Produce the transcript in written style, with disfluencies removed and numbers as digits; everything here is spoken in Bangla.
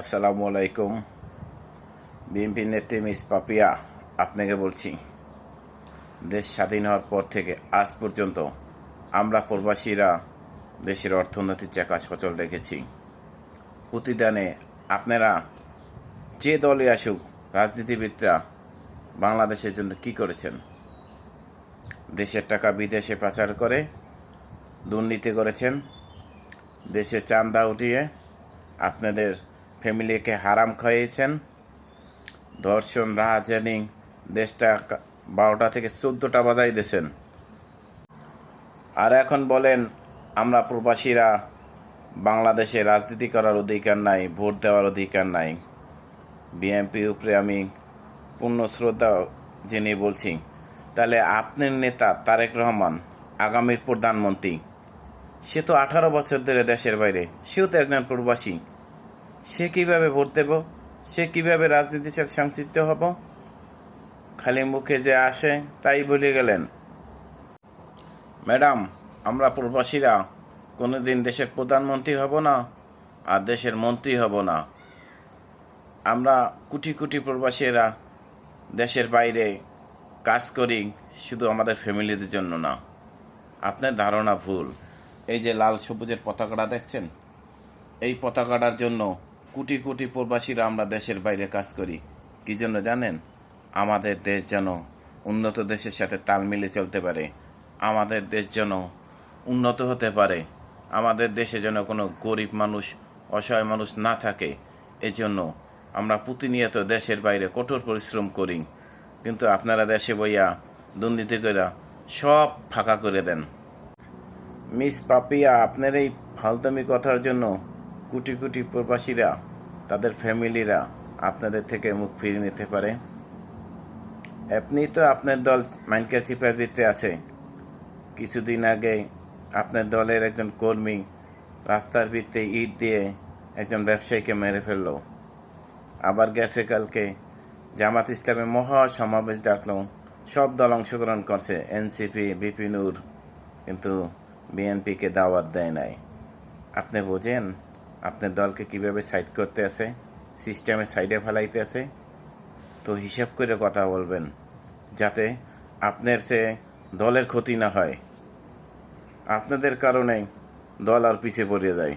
আসসালামু আলাইকুম। বিএনপি নেত্রী মিস পাপিয়া আপনাকে বলছি, দেশ স্বাধীন হওয়ার পর থেকে আজ পর্যন্ত আমরা প্রবাসীরা দেশের অর্থনৈতিক চাকা সচল রেখেছি। প্রতিদানে আপনারা যে দলে আসুক, রাজনীতিবিদরা বাংলাদেশের জন্য কি করেছেন? দেশের টাকা বিদেশে পাচার করে দুর্নীতি করেছেন, দেশে চাঁদা উঠিয়ে আপনাদের ফ্যামিলিকে হারাম খাইয়েছেন, ধর্ষণ রাহাজানি দেশটা 12টা থেকে 14টা বাজাই দিয়েছেন। আর এখন বলেন আমরা প্রবাসীরা বাংলাদেশে রাজনীতি করার অধিকার নাই, ভোট দেওয়ার অধিকার নাই। বিএনপির উপরে আমি পূর্ণ শ্রদ্ধা জেনে বলছি, তাহলে আপনার নেতা তারেক রহমান আগামীর প্রধানমন্ত্রী, সে তো 18 বছর ধরে দেশের বাইরে, সেও তো একজন প্রবাসী। সে কীভাবে ভোট দেব? সে কীভাবে রাজনীতির সাথে সংশ্লিষ্ট হব? খালি মুখে যে আসে তাই ভুলে গেলেন। ম্যাডাম, আমরা প্রবাসীরা কোনোদিন দেশের প্রধানমন্ত্রী হব না, আর দেশের মন্ত্রী হব না। আমরা কোটি কোটি প্রবাসীরা দেশের বাইরে কাজ করি শুধু আমাদের ফ্যামিলিদের জন্য না। আপনার ধারণা ভুল। এই যে লাল সবুজের পতাকাটা দেখছেন, এই পতাকাটার জন্য কোটি কোটি প্রবাসীরা আমরা দেশের বাইরে কাজ করি। কী জন্য জানেন? আমাদের দেশ যেন উন্নত দেশের সাথে তাল মিলিয়ে চলতে পারে, আমাদের দেশ যেন উন্নত হতে পারে, আমাদের দেশে যেন কোনো গরিব মানুষ, অসহায় মানুষ না থাকে। এজন্য আমরা প্রতিনিয়ত দেশের বাইরে কঠোর পরিশ্রম করি, কিন্তু আপনারা দেশে বইয়া দুর্নীতি করে সব ফাঁকা করে দেন। মিস পাপিয়া, আপনার এই ফালতামি কথার জন্য কোটি কোটি প্রবাসীরা, তাদের ফ্যামিলিরা আপনাদের থেকে মুখ ফিরিয়ে নিতে পারে। আপনি তো আপনার দল মাইনকার চিপার ভিত্তিতে আছে। কিছুদিন আগে আপনার দলের একজন কর্মী রাস্তার ভিত্তিতে ইট দিয়ে একজন ব্যবসায়ীকে মেরে ফেললো। আবার গেছে কালকে জামাত ইসলামে মহা সমাবেশ ডাকলো, সব দল অংশগ্রহণ করছে, এনসিপি, বিপিনুর, কিন্তু বিএনপিকে দাওয়াত দেয় নাই। আপনি বোঝেন আপনার দলকে কিভাবে সাইড করতে আছে, সিস্টেমে সাইডে ফেলাইতে আছে? তো হিসাব করে কথা বলবেন, যাতে আপনার চেয়ে দলের ক্ষতি না হয়। আপনাদের কারণে দল আর পিছিয়ে পড়ে যায়।